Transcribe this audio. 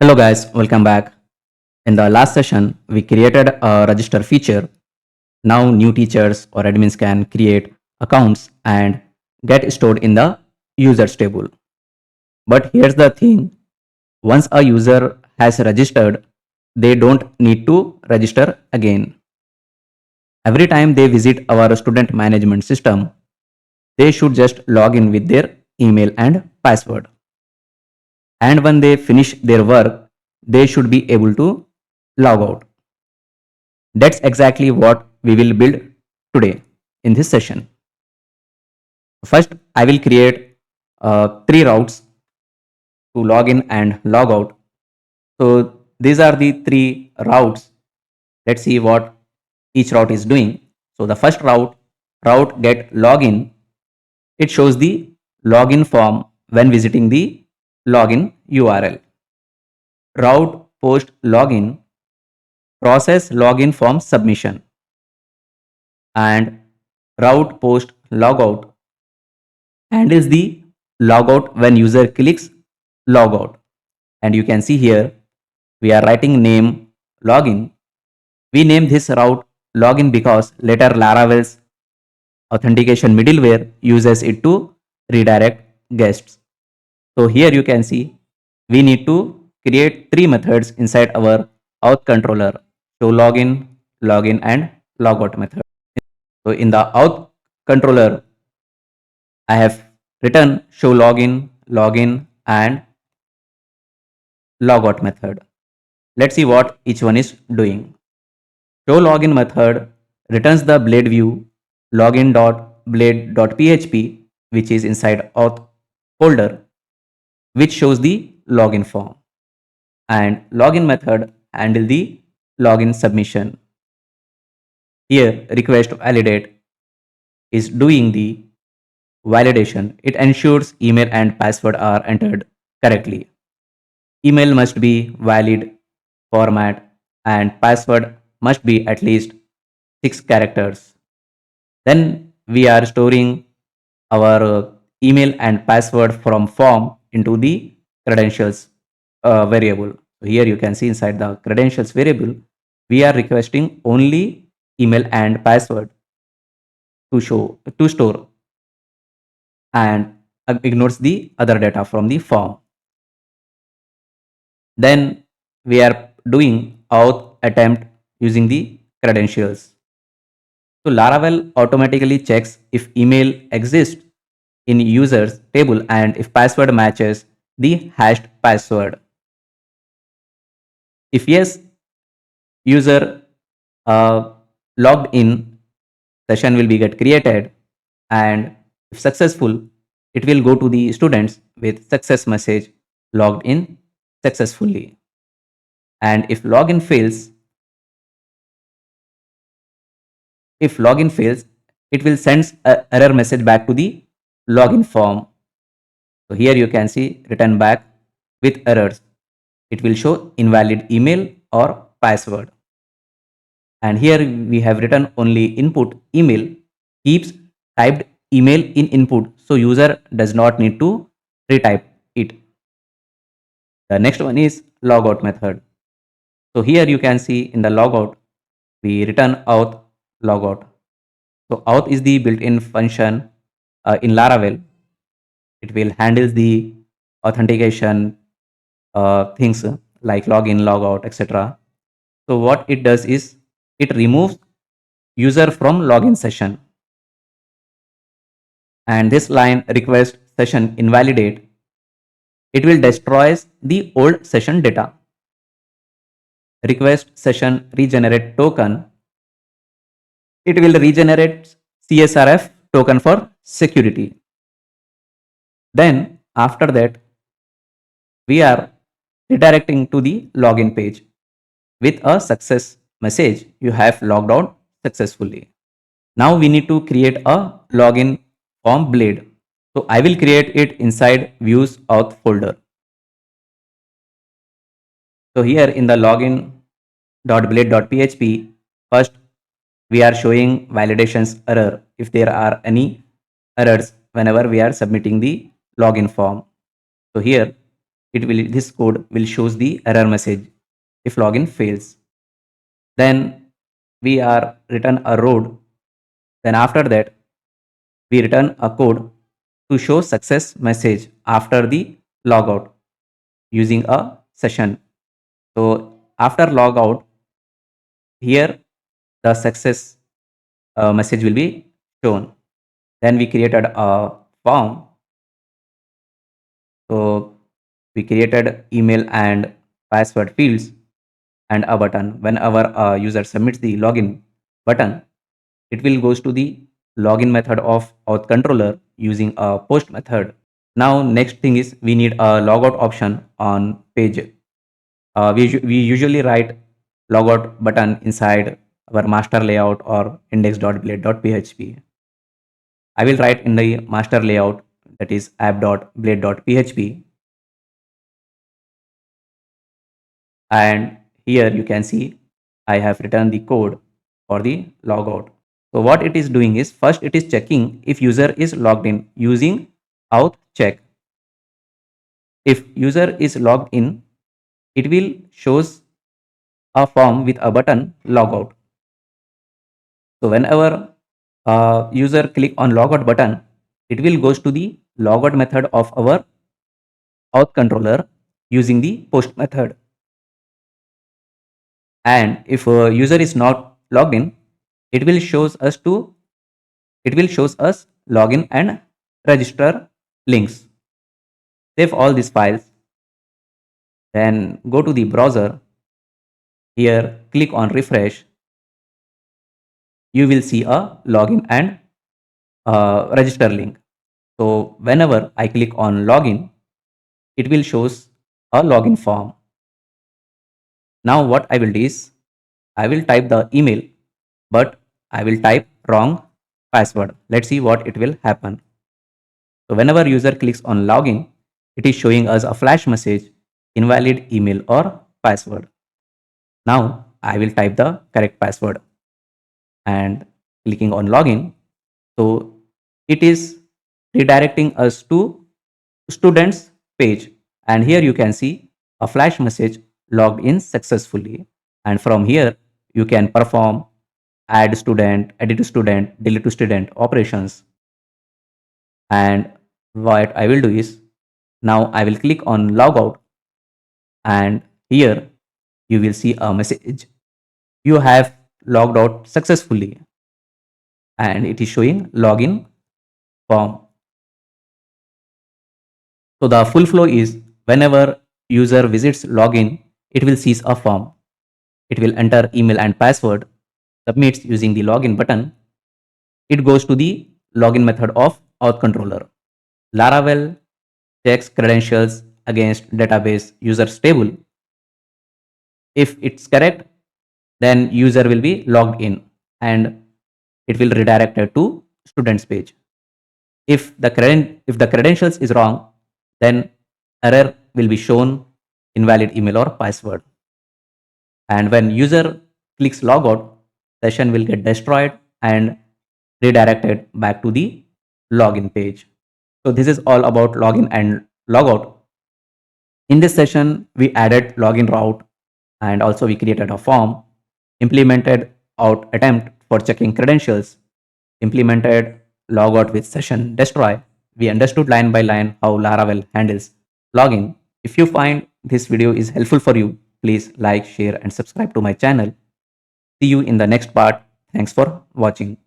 Hello guys, welcome back. In the last session, we created a register feature. Now new teachers or admins can create accounts and get stored in the users table. But here's the thing, once a user has registered, they don't need to register again. Every time they visit our student management system, they should just log in with their email and password. And when they finish their work, they should be able to log out. That's exactly what we will build today in this session. First, I will create three routes to log in and log out. So these are the three routes. Let's see what each route is doing. So the first route get login, it shows the login form when visiting the login URL. Route post login, process login form submission, and route post logout handles the logout when user clicks logout. And you can see here we are writing name login. We name this route login because later Laravel's authentication middleware uses it to redirect guests. So here you can see we need to create three methods inside our auth controller. So login, login and logout method. So in the auth controller, I have written show login, login and logout method. Let's see what each one is doing. Show login method returns the blade view login.blade.php, which is inside auth folder, which shows the login form. And login method handle the login submission. Here request validate is doing the validation. It ensures email and password are entered correctly. Email must be valid format and password must be at least 6 characters. Then we are storing our email and password from form into the credentials variable. So here you can see inside the credentials variable, we are requesting only email and password to store and ignores the other data from the form. Then we are doing auth attempt using the credentials. So Laravel automatically checks if email exists in users table and if password matches the hashed password. If yes, user logged in, session will be get created, and if successful, it will go to the students with success message logged in successfully. And if login fails, it will send a error message back to the login form. So here you can see return back with errors. It will show invalid email or password. And here we have written only input email keeps typed email in input, so user does not need to retype it. The next one is logout method. So here you can see in the logout we return auth logout. So auth is the built-in function in Laravel. It will handle the authentication things like login, logout, etc. So what it does is it removes user from login session, and this line request session invalidate. It will destroys the old session data. Request session regenerate token. It will regenerate CSRF token for security. Then after that, we are redirecting to the login page with a success message. You have logged out successfully. Now we need to create a login form blade. So I will create it inside views auth folder. So here in the login.blade.php, first we are showing validations error if there are any errors whenever we are submitting the login form. So here this code will shows the error message if login fails. Then we are return a road. Then after that we return a code to show success message after the logout using a session. So after logout, here the success message will be shown. Then we created a form. So we created email and password fields and a button. Whenever a user submits the login button, it will goes to the login method of auth controller using a post method. Now next thing is we need a logout option on page. We usually write logout button inside our master layout or index.blade.php. I will write in the master layout, that is app.blade.php, and here you can see I have written the code for the logout. So what it is doing is, first it is checking if user is logged in using auth check. If user is logged in, it will shows a form with a button logout. So whenever user click on logout button, it will goes to the logout method of our auth controller using the post method. And if a user is not logged in, it will shows us login and register links. Save all these files, then go to the browser. Here click on refresh. You will see a login and register link. So whenever I click on login, it will shows a login form. Now what I will do is I will type the email, but I will type wrong password. Let's see what it will happen. So whenever user clicks on login, it is showing us a flash message, invalid email or password. Now I will type the correct password and clicking on login. So it is redirecting us to students page, and here you can see a flash message, logged in successfully. And from here you can perform add student, edit to student, delete to student operations. And what I will do is, now I will click on logout, and here you will see a message, you have logged out successfully, and it is showing login form. So the full flow is, whenever user visits login, it will sees a form. It will enter email and password, submits using the login button. It goes to the login method of auth controller. Laravel checks credentials against database users table. If it's correct, then user will be logged in and it will redirect it to students page. If the credentials is wrong, then error will be shown, invalid email or password. And when user clicks logout, session will get destroyed and redirected back to the login page. So this is all about login and logout. In this session, we added login route, and also we created a form, implemented out attempt for checking credentials, implemented logout with session destroy. We understood line by line how Laravel handles login. If you find this video is helpful for you, please like, share and subscribe to my channel. See you in the next part. Thanks for watching.